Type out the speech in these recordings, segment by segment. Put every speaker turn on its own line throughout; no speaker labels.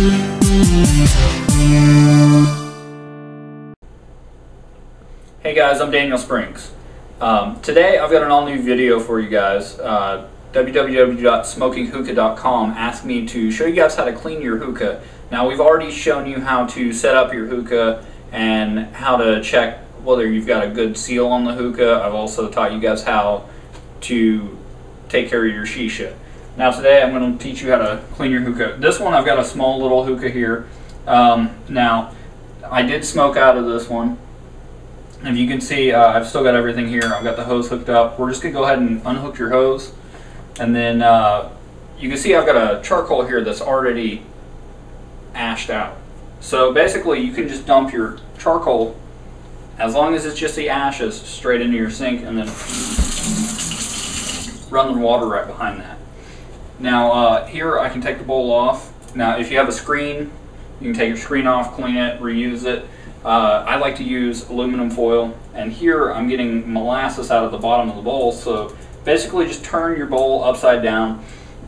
Hey guys, I'm Daniel Springs. Today I've got an all new video for you guys. www.smoking-hookah.com asked me to show you guys how to clean your hookah. Now we've already shown you how to set up your hookah and how to check whether you've got a good seal on the hookah. I've also taught you guys how to take care of your shisha. Now today I'm going to teach you how to clean your hookah. This one I've got a small little hookah here. Now I did smoke out of this one. If you can see, I've still got everything here. I've got the hose hooked up. We're just going to go ahead and unhook your hose. And then you can see I've got a charcoal here that's already ashed out. So basically you can just dump your charcoal, as long as it's just the ashes, straight into your sink and then run the water right behind that. Now here I can take the bowl off. Now if you have a screen, you can take your screen off, clean it, reuse it. I like to use aluminum foil, and here I'm getting molasses out of the bottom of the bowl. So basically just turn your bowl upside down,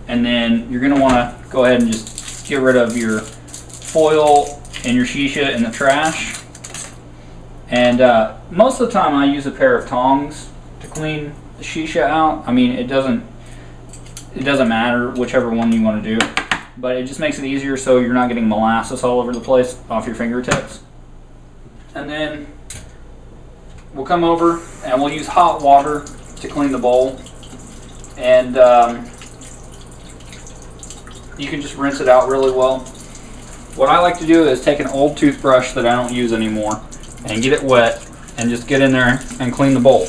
and then you're going to want to go ahead and just get rid of your foil and your shisha in the trash. And most of the time I use a pair of tongs to clean the shisha out. I mean, it doesn't matter whichever one you want to do, but it just makes it easier so you're not getting molasses all over the place off your fingertips. And then we'll come over and we'll use hot water to clean the bowl, and you can just rinse it out really well. What I like to do is take an old toothbrush that I don't use anymore and get it wet and just get in there and clean the bowl.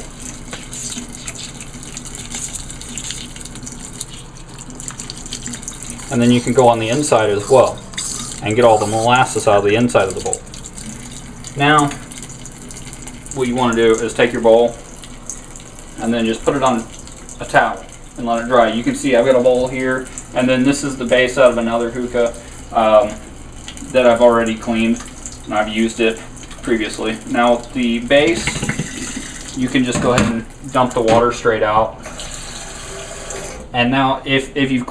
And then you can go on the inside as well and get all the molasses out of the inside of the bowl. Now, what you want to do is take your bowl and then just put it on a towel and let it dry. You can see I've got a bowl here, and then this is the base out of another hookah that I've already cleaned, and I've used it previously. Now the base, you can just go ahead and dump the water straight out. And now if you've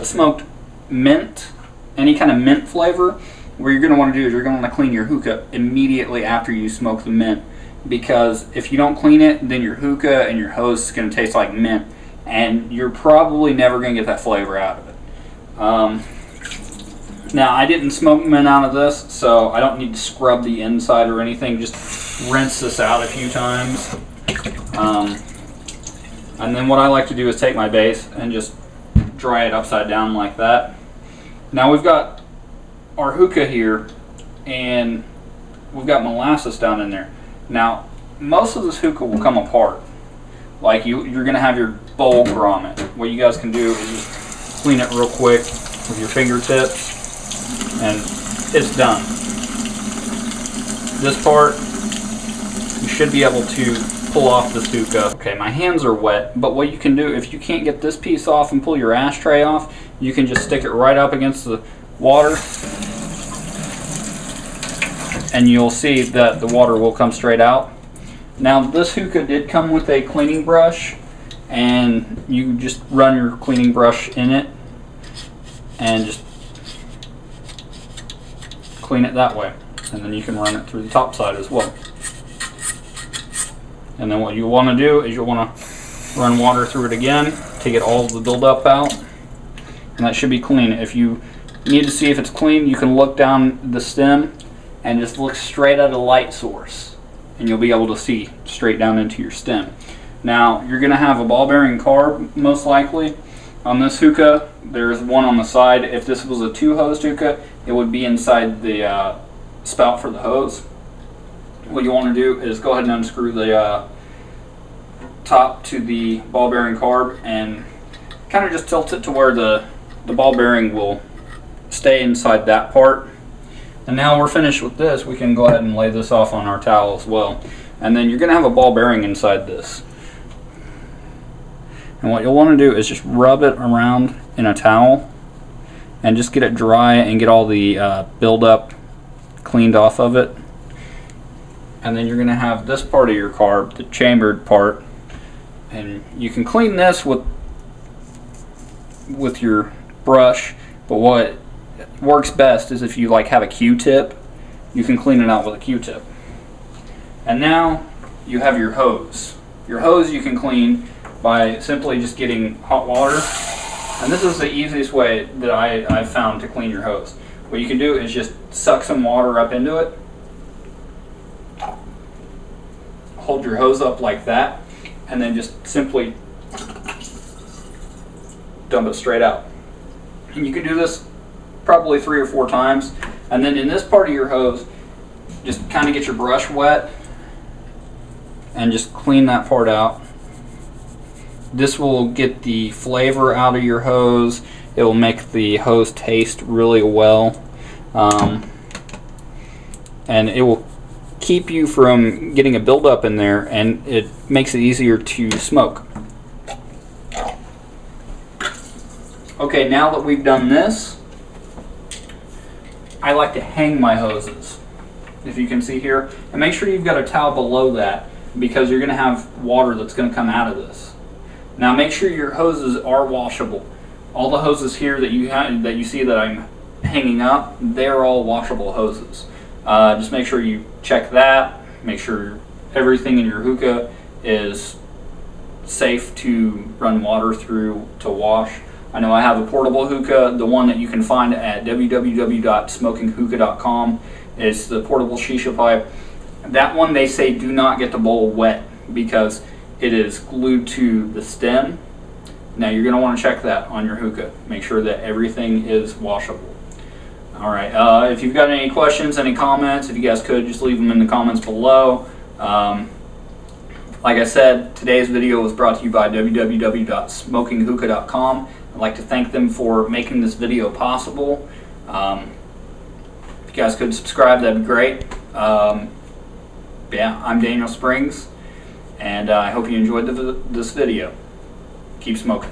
smoked mint, any kind of mint flavor, what you're going to want to do is you're going to want to clean your hookah immediately after you smoke the mint, because if you don't clean it, then your hookah and your hose is going to taste like mint, and you're probably never going to get that flavor out of it. Now I didn't smoke mint out of this, so I don't need to scrub the inside or anything. Just rinse this out a few times. And then what I like to do is take my base and just dry it upside down like that. Now we've got our hookah here, and we've got molasses down in there. Now most of this hookah will come apart. Like you're going to have your bowl grommet. What you guys can do is just clean it real quick with your fingertips, and it's done. This part, you should be able to pull off this hookah. Okay, my hands are wet, but what you can do, if you can't get this piece off and pull your ashtray off, you can just stick it right up against the water, and you'll see that the water will come straight out. Now this hookah did come with a cleaning brush, and you just run your cleaning brush in it and just clean it that way, and then you can run it through the top side as well. And then what you want to do is you'll want to run water through it again to get all the buildup out, and that should be clean. If you need to see if it's clean, you can look down the stem and just look straight at a light source, and you'll be able to see straight down into your stem. Now you're going to have a ball bearing carb most likely on this hookah. There's one on the side. If this was a 2-hosed hookah, it would be inside the spout for the hose. What you want to do is go ahead and unscrew the top to the ball bearing carb and kind of just tilt it to where the ball bearing will stay inside that part. And now we're finished with this. We can go ahead and lay this off on our towel as well. And then you're going to have a ball bearing inside this. And what you'll want to do is just rub it around in a towel and just get it dry and get all the buildup cleaned off of it. And then you're going to have this part of your carb, the chambered part, and you can clean this with your brush, but what works best is if you like have a Q-tip, you can clean it out with a Q-tip. And now you have your hose. Your hose you can clean by simply just getting hot water. And this is the easiest way that I've found to clean your hose. What you can do is just suck some water up into it. Hold your hose up like that, and then just simply dump it straight out. And you can do this probably 3 or 4 times. And then in this part of your hose, just kind of get your brush wet and just clean that part out. This will get the flavor out of your hose. It will make the hose taste really well. And it will keep you from getting a buildup in there, and it makes it easier to smoke. Okay, now that we've done this, I like to hang my hoses, if you can see here. And make sure you've got a towel below that, because you're going to have water that's going to come out of this. Now make sure your hoses are washable. All the hoses here that you see that I'm hanging up, they're all washable hoses. Just make sure you check that. Make sure everything in your hookah is safe to run water through to wash. I know I have a portable hookah, the one that you can find at www.smoking-hookah.com. It's the portable shisha pipe. That one, they say do not get the bowl wet because it is glued to the stem. Now you're going to want to check that on your hookah. Make sure that everything is washable. Alright, if you've got any questions, any comments, if you guys could just leave them in the comments below. Like I said, today's video was brought to you by www.smoking-hookah.com. I'd like to thank them for making this video possible. If you guys could subscribe, that'd be great. Yeah, I'm Daniel Springs, and I hope you enjoyed this video. Keep smoking.